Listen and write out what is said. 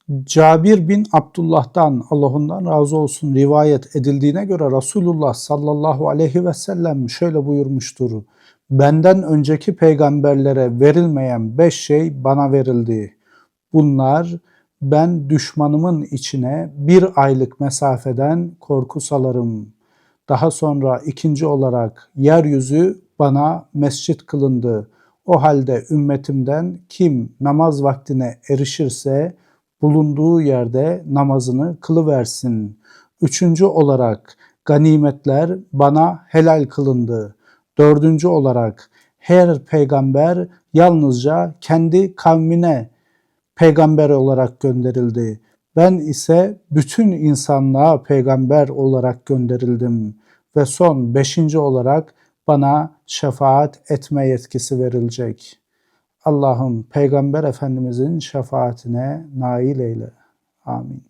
Cabir bin Abdullah'tan, Allah ondan razı olsun, rivayet edildiğine göre Resulullah sallallahu aleyhi ve sellem şöyle buyurmuştur. Benden önceki peygamberlere verilmeyen 5 şey bana verildi. Bunlar, ben düşmanımın içine 1 aylık mesafeden korku salarım. Daha sonra ikinci olarak yeryüzü bana mescit kılındı. O halde ümmetimden kim namaz vaktine erişirse bulunduğu yerde namazını kılıversin. Üçüncü olarak ganimetler bana helal kılındı. Dördüncü olarak her peygamber yalnızca kendi kavmine peygamber olarak gönderildi. Ben ise bütün insanlığa peygamber olarak gönderildim. Ve son 5. olarak bana şefaat etme yetkisi verilecek. Allah'ım Peygamber Efendimizin şefaatine nail eyle. Amin.